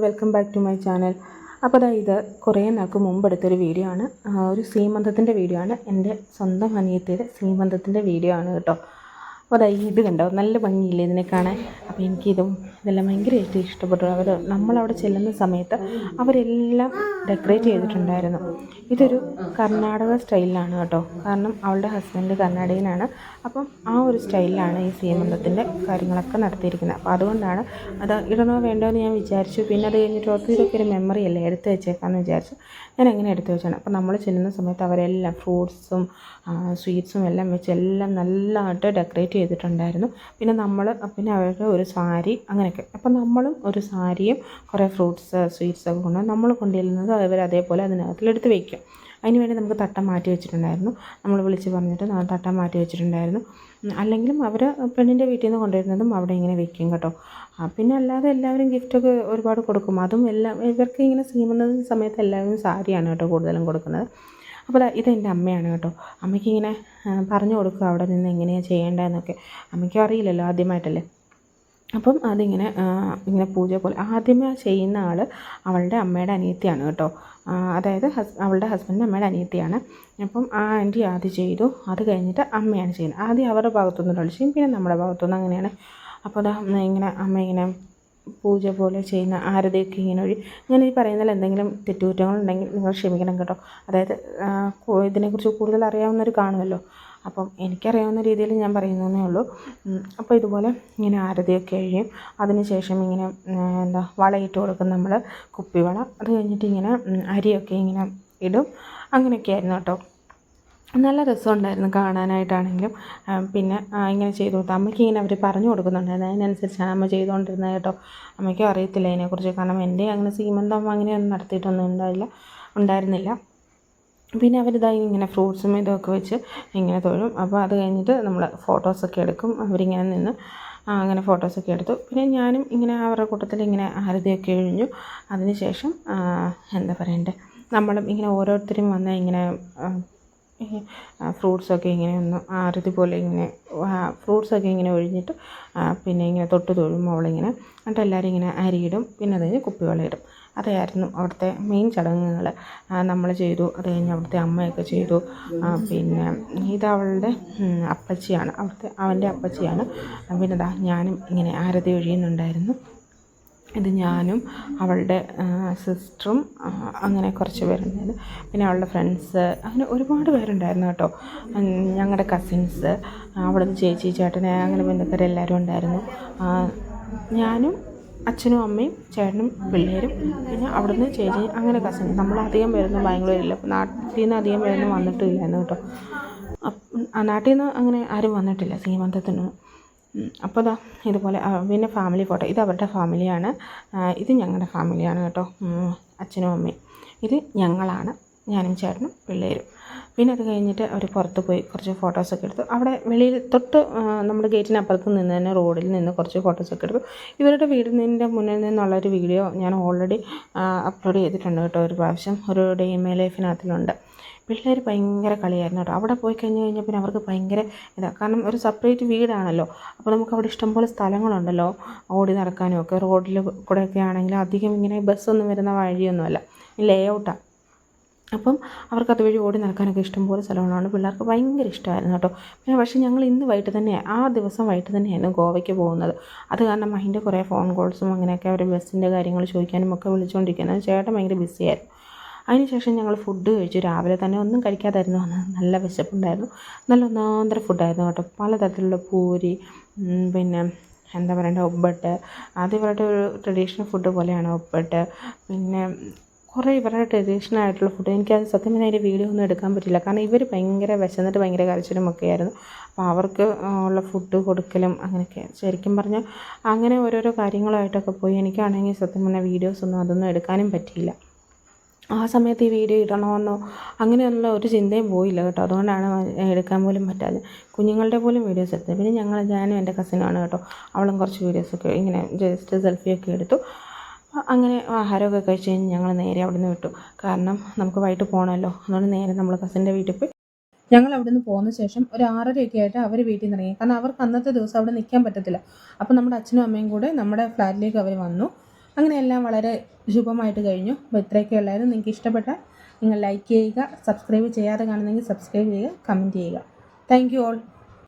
Welcome back to my channel. അപ്പോൾ ഇത് കുറേ നാൾക്ക് മുമ്പ് എടുത്തൊരു വീഡിയോ ആണ്. ഒരു സീമന്തത്തിൻ്റെ വീഡിയോ ആണ്. എൻ്റെ സ്വന്തം അനിയത്തിയുടെ സീമന്തത്തിൻ്റെ വീഡിയോ ആണ് കേട്ടോ. അപ്പോൾ ഇത് കണ്ടോ, നല്ല ഭംഗിയില്ലേ ഇതിനെ കാണാൻ. അപ്പോൾ ഇതെല്ലാം ഭയങ്കരമായിട്ട് ഇഷ്ടപ്പെട്ടു. നമ്മളവിടെ ചെല്ലുന്ന സമയത്ത് അവരെല്ലാം ഡെക്കറേറ്റ് ചെയ്തിട്ടുണ്ടായിരുന്നു. ഇതൊരു കർണാടക സ്റ്റൈലിലാണ് കേട്ടോ. കാരണം അവളുടെ ഹസ്ബൻഡ് കർണാടകനാണ്. അപ്പം ആ ഒരു സ്റ്റൈലിലാണ് ഈ സീമന്തത്തിൻ്റെ കാര്യങ്ങളൊക്കെ നടത്തിയിരിക്കുന്നത്. അപ്പോൾ അതുകൊണ്ടാണ് അത് ഇടണോ വേണ്ടോ എന്ന് ഞാൻ വിചാരിച്ചു. പിന്നെ അത് കഴിഞ്ഞിട്ട് ഓർത്ത് ഇതൊക്കെ ഒരു മെമ്മറി അല്ലേ, എടുത്ത് വെച്ചേക്കാമെന്ന് വിചാരിച്ചു. ഞാൻ എങ്ങനെ എടുത്ത് വെച്ചാണ്. അപ്പോൾ നമ്മൾ ചെല്ലുന്ന സമയത്ത് അവരെല്ലാം ഫ്രൂട്ട്സും സ്വീറ്റ്സും എല്ലാം വെച്ച് എല്ലാം നല്ലതായിട്ട് ഡെക്കറേറ്റ് ചെയ്തിട്ടുണ്ടായിരുന്നു. പിന്നെ അവരുടെ ഒരു സാരി അങ്ങനെയൊക്കെ. അപ്പം നമ്മളും ഒരു സാരിയും കുറേ ഫ്രൂട്ട്സ് സ്വീറ്റ്സൊക്കെ കൊണ്ട് നമ്മൾ കൊണ്ടുവരുന്നത് അവർ അതേപോലെ അതിനകത്തിലെടുത്ത് വയ്ക്കും. അതിന് വേണ്ടി നമുക്ക് തട്ടം മാറ്റി വെച്ചിട്ടുണ്ടായിരുന്നു. നമ്മൾ വിളിച്ച് പറഞ്ഞിട്ട് തട്ടം മാറ്റി വെച്ചിട്ടുണ്ടായിരുന്നു. അല്ലെങ്കിലും അവർ പെണ്ണിൻ്റെ വീട്ടിൽ നിന്ന് കൊണ്ടുവരുന്നതും അവിടെ ഇങ്ങനെ വെക്കും കേട്ടോ. പിന്നെ അല്ലാതെ എല്ലാവരും ഗിഫ്റ്റൊക്കെ ഒരുപാട് കൊടുക്കും. അതും ഇവർക്ക് ഇങ്ങനെ സീമന്തത്തിന് സമയത്ത് എല്ലാവരും സാരിയാണ് കേട്ടോ കൂടുതലും കൊടുക്കുന്നത്. അപ്പോൾ ഇതെൻ്റെ അമ്മയാണ് കേട്ടോ. അമ്മയ്ക്ക് ഇങ്ങനെ പറഞ്ഞു കൊടുക്കുക അവിടെ നിന്ന് എങ്ങനെയാണ് ചെയ്യേണ്ടതെന്നൊക്കെ. അമ്മയ്ക്കും അറിയില്ലല്ലോ, ആദ്യമായിട്ടല്ലേ. അപ്പം ഇങ്ങനെ പൂജ പോലെ ആദ്യമേ ചെയ്യുന്ന ആൾ അവളുടെ അമ്മയുടെ അനിയത്തിയാണ് കേട്ടോ. അതായത് അവളുടെ ഹസ്ബൻഡിൻ്റെ അമ്മയുടെ അനിയത്തിയാണ്. അപ്പം ആ ആൻറ്റി ആദ്യം ചെയ്തു. അത് കഴിഞ്ഞിട്ട് അമ്മയാണ് ചെയ്യുന്നത്. ആദ്യം അവരുടെ ഭാഗത്തുനിന്ന് ഒളിച്ചും പിന്നെ നമ്മുടെ ഭാഗത്തുനിന്ന് അങ്ങനെയാണ്. അപ്പോൾ അമ്മ ഇങ്ങനെ പൂജ പോലെ ചെയ്യുന്ന ആരതിയൊക്കെ ഇങ്ങനെ ഞാൻ ഈ പറയുന്നതിൽ എന്തെങ്കിലും തെറ്റുകുറ്റങ്ങളുണ്ടെങ്കിൽ നിങ്ങൾ ക്ഷമിക്കണം കേട്ടോ. അതായത് ഇതിനെക്കുറിച്ച് കൂടുതൽ അറിയാവുന്നവർ കാണുമല്ലോ. അപ്പം എനിക്കറിയാവുന്ന രീതിയിൽ ഞാൻ പറയുന്നതേ ഉള്ളൂ. അപ്പോൾ ഇതുപോലെ ഇങ്ങനെ ആരതിയൊക്കെ കഴിയും. അതിനുശേഷം ഇങ്ങനെ വളയിട്ട് കൊടുക്കും നമ്മൾ, കുപ്പിവള. അത് കഴിഞ്ഞിട്ട് ഇങ്ങനെ അരിയൊക്കെ ഇങ്ങനെ ഇടും. അങ്ങനെയൊക്കെ ആയിരുന്നു കേട്ടോ. നല്ല രസമുണ്ടായിരുന്നു കാണാനായിട്ടാണെങ്കിലും. പിന്നെ ഇങ്ങനെ ചെയ്തു കൊടുത്തു. അമ്മയ്ക്ക് ഇങ്ങനെ അവർ പറഞ്ഞു കൊടുക്കുന്നുണ്ടായിരുന്നു. അതിനനുസരിച്ചാണ് അമ്മ ചെയ്തുകൊണ്ടിരുന്നത് കേട്ടോ. അമ്മയ്ക്കും അറിയത്തില്ല അതിനെക്കുറിച്ച്. കാരണം എൻ്റെ അങ്ങനെ സീമന്തം അങ്ങനെയൊന്നും നടത്തിയിട്ടൊന്നും ഉണ്ടായിരുന്നില്ല. പിന്നെ ഇങ്ങനെ ഫ്രൂട്ട്സും ഇതൊക്കെ വെച്ച് ഇങ്ങനെ തൊഴും. അപ്പോൾ അത് കഴിഞ്ഞിട്ട് നമ്മൾ ഫോട്ടോസൊക്കെ എടുക്കും. അവരിങ്ങനെ നിന്ന് അങ്ങനെ ഫോട്ടോസൊക്കെ എടുത്തു. പിന്നെ ഞാനും ഇങ്ങനെ അവരുടെ കൂട്ടത്തിൽ ഇങ്ങനെ ആരതിയൊക്കെ കഴിഞ്ഞു. അതിന് ശേഷം നമ്മളും ഇങ്ങനെ ഓരോരുത്തരും വന്ന് ഇങ്ങനെ ഫ്രൂട്ട്സൊക്കെ ഇങ്ങനെ ഒന്ന് ആരതി പോലെ ഇങ്ങനെ ഫ്രൂട്ട്സൊക്കെ ഇങ്ങനെ ഒഴിഞ്ഞിട്ട് പിന്നെ ഇങ്ങനെ തൊട്ട് തൊഴുമ്പോൾ അവളിങ്ങനെ എന്നിട്ട് എല്ലാവരും ഇങ്ങനെ അരിയിടും. പിന്നെ അതിന് കുപ്പിവെള്ളം ഇടും. അതായിരുന്നു അവിടുത്തെ മെയിൻ ചടങ്ങുകൾ. നമ്മൾ ചെയ്തു. അത് കഴിഞ്ഞ് അവിടുത്തെ അമ്മയൊക്കെ ചെയ്തു. പിന്നെ ഇതവളുടെ അപ്പച്ചിയാണ്, അവൻ്റെ അപ്പച്ചിയാണ്. പിന്നെ ഞാനും ഇങ്ങനെ ആരതി ഒഴിയുന്നുണ്ടായിരുന്നു. ഇത് ഞാനും അവളുടെ സിസ്റ്ററും അങ്ങനെ കുറച്ച് പേരുണ്ടായിരുന്നു. പിന്നെ അവളുടെ ഫ്രണ്ട്സ് അങ്ങനെ ഒരുപാട് പേരുണ്ടായിരുന്നു കേട്ടോ. ഞങ്ങളുടെ കസിൻസ്, അവിടുന്ന് ചേച്ചി ചേട്ടനെ അങ്ങനെ ബന്ധുക്കാരെല്ലാവരും ഉണ്ടായിരുന്നു. ഞാനും അച്ഛനും അമ്മയും ചേട്ടനും പിള്ളേരും പിന്നെ അവിടുന്ന് ചേച്ചി അങ്ങനെ കസിൻ. നമ്മളധികം പേരൊന്നും ബാംഗ്ലൂരില്ല. നാട്ടിൽ നിന്ന് അധികം പേരൊന്നും വന്നിട്ടില്ലായിരുന്നു കേട്ടോ. നാട്ടിൽ നിന്ന് അങ്ങനെ ആരും വന്നിട്ടില്ല സീമന്തത്തിന്. അപ്പോൾ ഇതുപോലെ പിന്നെ ഫാമിലി ഫോട്ടോ. ഇത് അവരുടെ ഫാമിലിയാണ്, ഇത് ഞങ്ങളുടെ ഫാമിലിയാണ് കേട്ടോ. അച്ഛനും അമ്മയും. ഇത് ഞങ്ങളാണ്, ഞാനും ചേട്ടനും പിള്ളേരും. പിന്നെ അത് കഴിഞ്ഞിട്ട് അവർ പുറത്ത് പോയി കുറച്ച് ഫോട്ടോസൊക്കെ എടുത്തു. അവിടെ വെളിയിൽ തൊട്ട് നമ്മുടെ ഗേറ്റിനപ്പുറത്ത് നിന്ന് തന്നെ റോഡിൽ നിന്ന് കുറച്ച് ഫോട്ടോസൊക്കെ എടുത്തു. ഇവരുടെ വീടിൻ്റെ മുന്നിൽ നിന്നുള്ളൊരു വീഡിയോ ഞാൻ ഓൾറെഡി അപ്ലോഡ് ചെയ്തിട്ടുണ്ട് കേട്ടോ. ഒരു പ്രാവശ്യം ഒരു ഡേ ഇൻ മൈ ലൈഫിനകത്തിലുണ്ട്. പിള്ളേർ ഭയങ്കര കളിയായിരുന്നു കേട്ടോ. അവിടെ പോയി കഴിഞ്ഞാൽ പിന്നെ അവർക്ക് ഭയങ്കര ഇതാണ്. കാരണം ഒരു സെപ്പറേറ്റ് വീടാണല്ലോ. അപ്പോൾ നമുക്ക് അവിടെ ഇഷ്ടംപോലെ സ്ഥലങ്ങളുണ്ടല്ലോ ഓടി നടക്കാനും ഒക്കെ. റോഡിൽ കൂടെയൊക്കെ ആണെങ്കിൽ അധികം ഇങ്ങനെ ബസ്സൊന്നും വരുന്ന വഴിയൊന്നുമല്ല, ലേ ഔട്ടാണ്. അപ്പം അവർക്ക് അതുവഴി ഓടി നടക്കാനൊക്കെ ഇഷ്ടംപോലെ സ്ഥലങ്ങളാണ്. പിള്ളേർക്ക് ഭയങ്കര ഇഷ്ടമായിരുന്നു കേട്ടോ. പിന്നെ പക്ഷേ ഞങ്ങൾ ഇന്ന് വൈകിട്ട് തന്നെ, ആ ദിവസം വൈകിട്ട് തന്നെയായിരുന്നു ഗോവയ്ക്ക് പോകുന്നത്. അത് കാരണം അതിൻ്റെ കുറേ ഫോൺ കോൾസും അങ്ങനെയൊക്കെ അവർ ബസ്സിൻ്റെ കാര്യങ്ങൾ ചോദിക്കാനും ഒക്കെ വിളിച്ചുകൊണ്ടിരിക്കുന്നത്. ചേട്ടൻ ഭയങ്കര ബിസിയായിരുന്നു. അതിനുശേഷം ഞങ്ങൾ ഫുഡ് കഴിച്ചു. രാവിലെ തന്നെ ഒന്നും കഴിക്കാതായിരുന്നു വന്നത്. നല്ല വിശപ്പുണ്ടായിരുന്നു. നല്ല ഒന്നാന്തര ഫുഡായിരുന്നു കേട്ടോ. പലതരത്തിലുള്ള പൂരി, പിന്നെ ഒബ്ബട്ട്. അത് ഇവരുടെ ഒരു ട്രഡീഷണൽ ഫുഡ് പോലെയാണ് ഒബ്ബട്ട്. പിന്നെ കുറേ ഇവരുടെ ട്രഡീഷണൽ ആയിട്ടുള്ള ഫുഡ്. എനിക്കത് സത്യം പറഞ്ഞാൽ അതിൻ്റെ വീഡിയോ ഒന്നും എടുക്കാൻ പറ്റില്ല. കാരണം ഇവർ ഭയങ്കര വിശന്നിട്ട് ഭയങ്കര കരച്ചിലും ഒക്കെ ആയിരുന്നു. അപ്പോൾ അവർക്ക് ഉള്ള ഫുഡ് കൊടുക്കലും അങ്ങനെയൊക്കെ. ശരിക്കും പറഞ്ഞാൽ അങ്ങനെ ഓരോരോ കാര്യങ്ങളായിട്ടൊക്കെ പോയി. എനിക്കാണെങ്കിൽ സത്യം പറഞ്ഞാൽ വീഡിയോസൊന്നും അതൊന്നും എടുക്കാനും പറ്റിയില്ല. ആ സമയത്ത് ഈ വീഡിയോ ഇടണമെന്നോ അങ്ങനെയുള്ള ഒരു ചിന്തയും പോയില്ല കേട്ടോ. അതുകൊണ്ടാണ് എടുക്കാൻ പോലും പറ്റാതെ. കുഞ്ഞുങ്ങളുടെ പോലും വീഡിയോസ് എടുത്തത്. പിന്നെ ഞാനും എൻ്റെ കസിനുമാണ് കേട്ടോ. അവളും കുറച്ച് വീഡിയോസൊക്കെ ഇങ്ങനെ ജസ്റ്റ് സെൽഫിയൊക്കെ എടുത്തു. അങ്ങനെ ആഹാരമൊക്കെ കഴിച്ച് കഴിഞ്ഞ് ഞങ്ങൾ നേരെ അവിടെ നിന്ന് വിട്ടു. കാരണം നമുക്ക് വൈകിട്ട് പോകണമല്ലോ. അതുകൊണ്ട് നേരെ നമ്മൾ കസിൻ്റെ വീട്ടിൽ പോയി. ഞങ്ങൾ അവിടെ നിന്ന് പോകുന്ന ശേഷം ഒരു 6:30 ആയിട്ട് അവർ വീട്ടിൽ നിന്ന് ഇറങ്ങി. കാരണം അവർക്ക് അന്നത്തെ ദിവസം അവിടെ നിൽക്കാൻ പറ്റത്തില്ല. അപ്പോൾ നമ്മുടെ അച്ഛനും അമ്മയും കൂടെ നമ്മുടെ ഫ്ലാറ്റിലേക്ക് അവർ വന്നു. അങ്ങനെ എല്ലാം വളരെ ശുഭമായിട്ട് കഴിഞ്ഞു. അപ്പോൾ ഇത്രയൊക്കെ ഉള്ളായിരുന്നു. നിങ്ങൾക്ക് ഇഷ്ടപ്പെട്ടാൽ നിങ്ങൾ ലൈക്ക് ചെയ്യുക, സബ്സ്ക്രൈബ് ചെയ്യാതെ കാണുന്നെങ്കിൽ സബ്സ്ക്രൈബ് ചെയ്യുക, കമൻറ്റ് ചെയ്യുക. Thank you all.